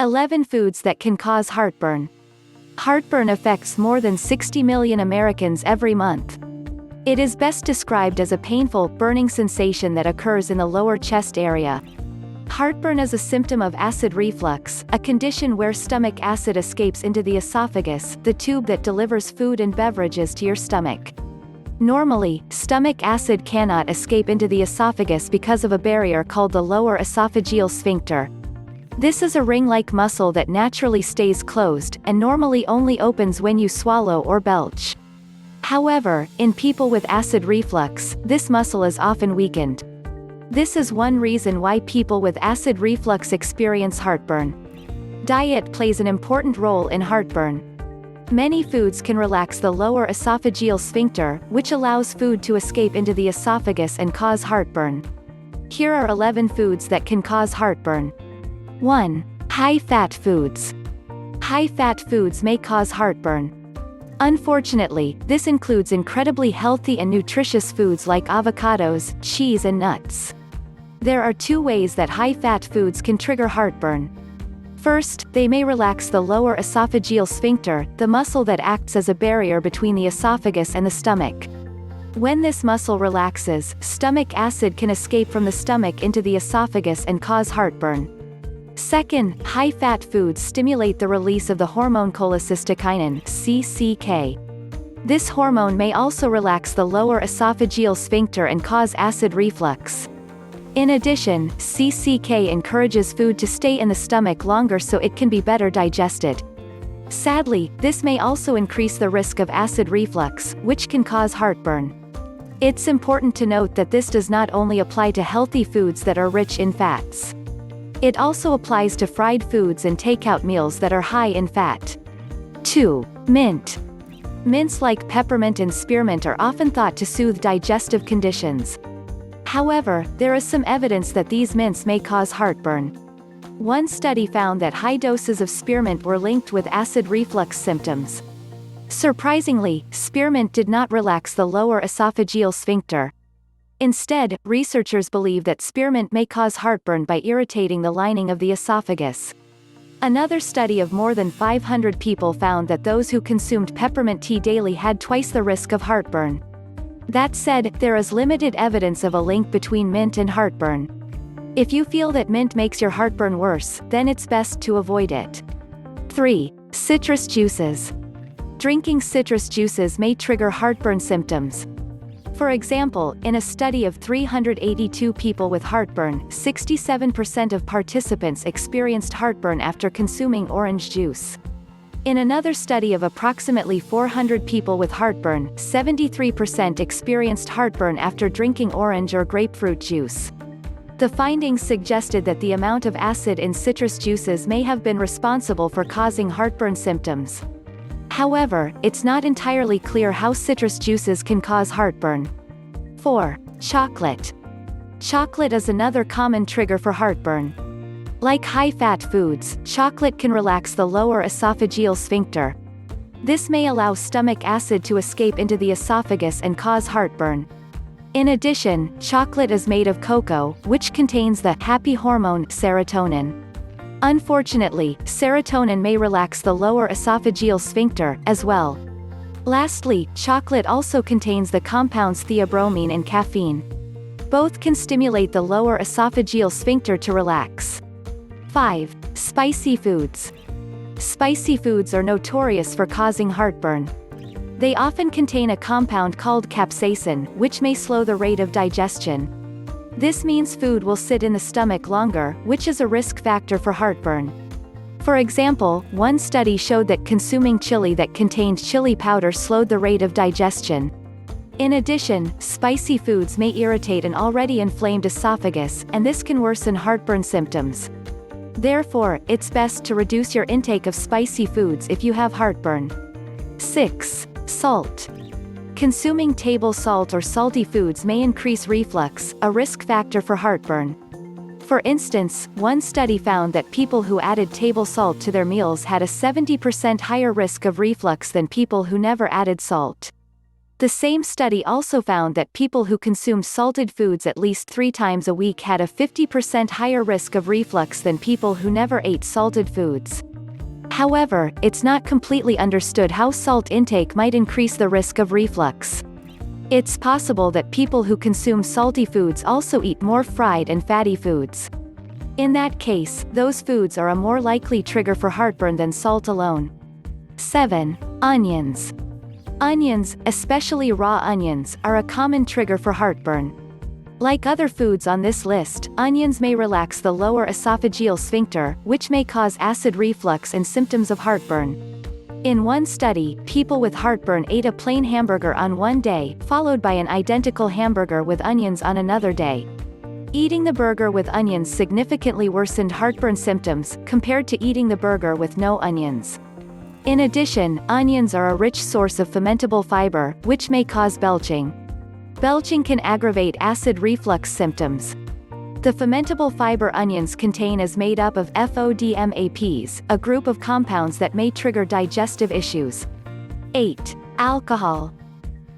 11 foods that can cause heartburn. Heartburn affects more than 60 million Americans every month. It is best described as a painful, burning sensation that occurs in the lower chest area. Heartburn is a symptom of acid reflux, a condition where stomach acid escapes into the esophagus, the tube that delivers food and beverages to your stomach. Normally, stomach acid cannot escape into the esophagus because of a barrier called the lower esophageal sphincter. This is a ring-like muscle that naturally stays closed, and normally only opens when you swallow or belch. However, in people with acid reflux, this muscle is often weakened. This is one reason why people with acid reflux experience heartburn. Diet plays an important role in heartburn. Many foods can relax the lower esophageal sphincter, which allows food to escape into the esophagus and cause heartburn. Here are 11 foods that can cause heartburn. 1. High-fat foods. High-fat foods may cause heartburn. Unfortunately, this includes incredibly healthy and nutritious foods like avocados, cheese and nuts. There are two ways that high-fat foods can trigger heartburn. First, they may relax the lower esophageal sphincter, the muscle that acts as a barrier between the esophagus and the stomach. When this muscle relaxes, stomach acid can escape from the stomach into the esophagus and cause heartburn. Second, high-fat foods stimulate the release of the hormone cholecystokinin (CCK). This hormone may also relax the lower esophageal sphincter and cause acid reflux. In addition, CCK encourages food to stay in the stomach longer so it can be better digested. Sadly, this may also increase the risk of acid reflux, which can cause heartburn. It's important to note that this does not only apply to healthy foods that are rich in fats. It also applies to fried foods and takeout meals that are high in fat. 2. Mint. Mints like peppermint and spearmint are often thought to soothe digestive conditions. However, there is some evidence that these mints may cause heartburn. One study found that high doses of spearmint were linked with acid reflux symptoms. Surprisingly, spearmint did not relax the lower esophageal sphincter. Instead, researchers believe that spearmint may cause heartburn by irritating the lining of the esophagus. Another study of more than 500 people found that those who consumed peppermint tea daily had twice the risk of heartburn. That said, there is limited evidence of a link between mint and heartburn. If you feel that mint makes your heartburn worse, then it's best to avoid it. 3. Citrus juices. Drinking citrus juices may trigger heartburn symptoms. For example, in a study of 382 people with heartburn, 67% of participants experienced heartburn after consuming orange juice. In another study of approximately 400 people with heartburn, 73% experienced heartburn after drinking orange or grapefruit juice. The findings suggested that the amount of acid in citrus juices may have been responsible for causing heartburn symptoms. However, it's not entirely clear how citrus juices can cause heartburn. 4. Chocolate. Chocolate is another common trigger for heartburn. Like high-fat foods, chocolate can relax the lower esophageal sphincter. This may allow stomach acid to escape into the esophagus and cause heartburn. In addition, chocolate is made of cocoa, which contains the happy hormone serotonin. Unfortunately, serotonin may relax the lower esophageal sphincter, as well. Lastly, chocolate also contains the compounds theobromine and caffeine. Both can stimulate the lower esophageal sphincter to relax. 5. Spicy foods. Spicy foods are notorious for causing heartburn. They often contain a compound called capsaicin, which may slow the rate of digestion. This means food will sit in the stomach longer, which is a risk factor for heartburn. For example, one study showed that consuming chili that contained chili powder slowed the rate of digestion. In addition, spicy foods may irritate an already inflamed esophagus, and this can worsen heartburn symptoms. Therefore, it's best to reduce your intake of spicy foods if you have heartburn. 6. Salt. Consuming table salt or salty foods may increase reflux, a risk factor for heartburn. For instance, one study found that people who added table salt to their meals had a 70% higher risk of reflux than people who never added salt. The same study also found that people who consumed salted foods at least 3 times a week had a 50% higher risk of reflux than people who never ate salted foods. However, it's not completely understood how salt intake might increase the risk of reflux. It's possible that people who consume salty foods also eat more fried and fatty foods. In that case, those foods are a more likely trigger for heartburn than salt alone. 7. Onions. Onions, especially raw onions, are a common trigger for heartburn. Like other foods on this list, onions may relax the lower esophageal sphincter, which may cause acid reflux and symptoms of heartburn. In one study, people with heartburn ate a plain hamburger on one day, followed by an identical hamburger with onions on another day. Eating the burger with onions significantly worsened heartburn symptoms, compared to eating the burger with no onions. In addition, onions are a rich source of fermentable fiber, which may cause belching. Belching can aggravate acid reflux symptoms. The fermentable fiber onions contain is made up of FODMAPs, a group of compounds that may trigger digestive issues. 8. Alcohol.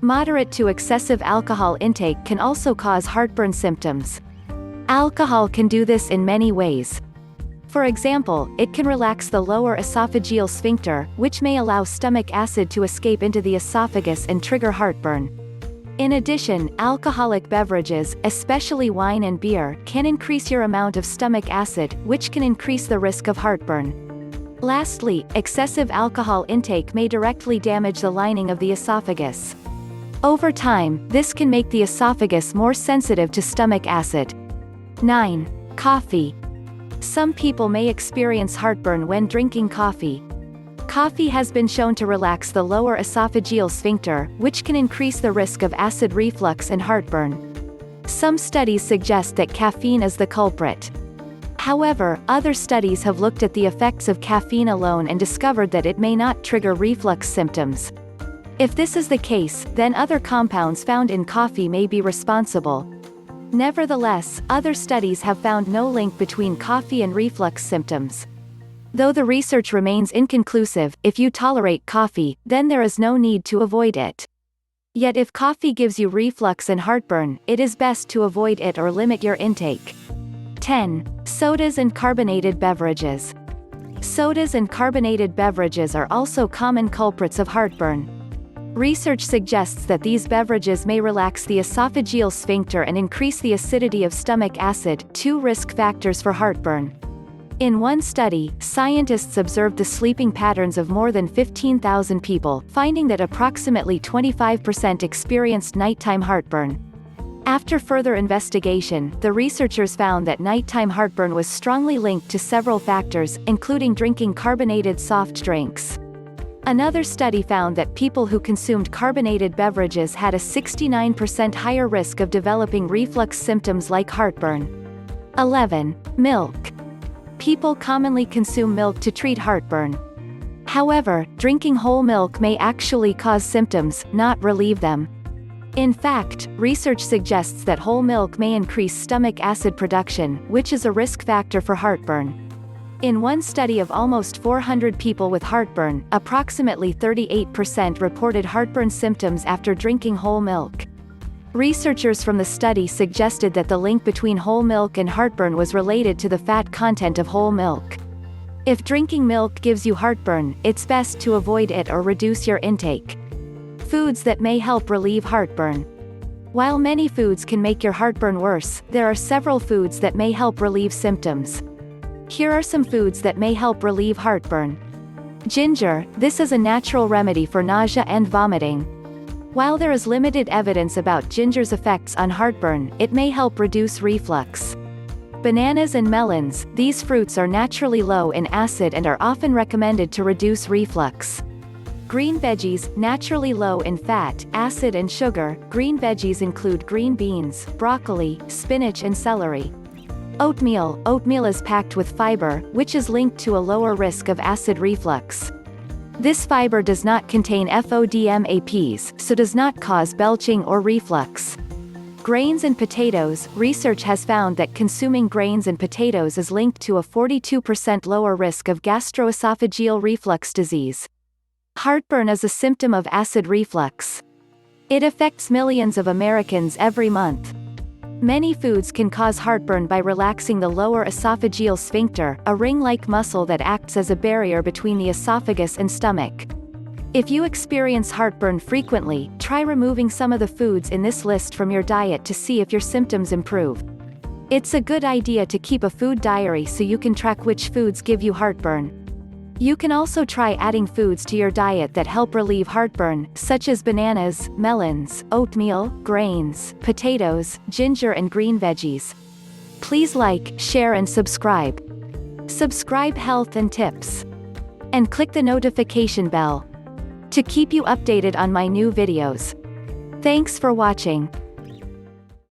Moderate to excessive alcohol intake can also cause heartburn symptoms. Alcohol can do this in many ways. For example, it can relax the lower esophageal sphincter, which may allow stomach acid to escape into the esophagus and trigger heartburn. In addition, alcoholic beverages, especially wine and beer, can increase your amount of stomach acid, which can increase the risk of heartburn. Lastly, excessive alcohol intake may directly damage the lining of the esophagus. Over time, this can make the esophagus more sensitive to stomach acid. 9. Coffee. Some people may experience heartburn when drinking coffee. Coffee has been shown to relax the lower esophageal sphincter, which can increase the risk of acid reflux and heartburn. Some studies suggest that caffeine is the culprit. However, other studies have looked at the effects of caffeine alone and discovered that it may not trigger reflux symptoms. If this is the case, then other compounds found in coffee may be responsible. Nevertheless, other studies have found no link between coffee and reflux symptoms. Though the research remains inconclusive, if you tolerate coffee, then there is no need to avoid it. Yet if coffee gives you reflux and heartburn, it is best to avoid it or limit your intake. 10. Sodas and carbonated beverages. Sodas and carbonated beverages are also common culprits of heartburn. Research suggests that these beverages may relax the esophageal sphincter and increase the acidity of stomach acid, 2 risk factors for heartburn. In one study, scientists observed the sleeping patterns of more than 15,000 people, finding that approximately 25% experienced nighttime heartburn. After further investigation, the researchers found that nighttime heartburn was strongly linked to several factors, including drinking carbonated soft drinks. Another study found that people who consumed carbonated beverages had a 69% higher risk of developing reflux symptoms like heartburn. 11. Milk. People commonly consume milk to treat heartburn. However, drinking whole milk may actually cause symptoms, not relieve them. In fact, research suggests that whole milk may increase stomach acid production, which is a risk factor for heartburn. In one study of almost 400 people with heartburn, approximately 38% reported heartburn symptoms after drinking whole milk. Researchers from the study suggested that the link between whole milk and heartburn was related to the fat content of whole milk. If drinking milk gives you heartburn, it's best to avoid it or reduce your intake. Foods that may help relieve heartburn. While many foods can make your heartburn worse, there are several foods that may help relieve symptoms. Here are some foods that may help relieve heartburn. Ginger. This is a natural remedy for nausea and vomiting. While there is limited evidence about ginger's effects on heartburn, it may help reduce reflux. Bananas and melons. These fruits are naturally low in acid and are often recommended to reduce reflux. Green veggies, naturally low in fat, acid and sugar. Green veggies include green beans, broccoli, spinach and celery. Oatmeal. Oatmeal is packed with fiber, which is linked to a lower risk of acid reflux. This fiber does not contain FODMAPs, so does not cause belching or reflux. Grains and potatoes. Research has found that consuming grains and potatoes is linked to a 42% lower risk of gastroesophageal reflux disease. Heartburn is a symptom of acid reflux. It affects millions of Americans every month. Many foods can cause heartburn by relaxing the lower esophageal sphincter, a ring-like muscle that acts as a barrier between the esophagus and stomach. If you experience heartburn frequently, try removing some of the foods in this list from your diet to see if your symptoms improve. It's a good idea to keep a food diary so you can track which foods give you heartburn. You can also try adding foods to your diet that help relieve heartburn, such as bananas, melons, oatmeal, grains, potatoes, ginger and green veggies. Please like, share and subscribe. Subscribe health and tips. And click the notification bell to keep you updated on my new videos. Thanks for watching.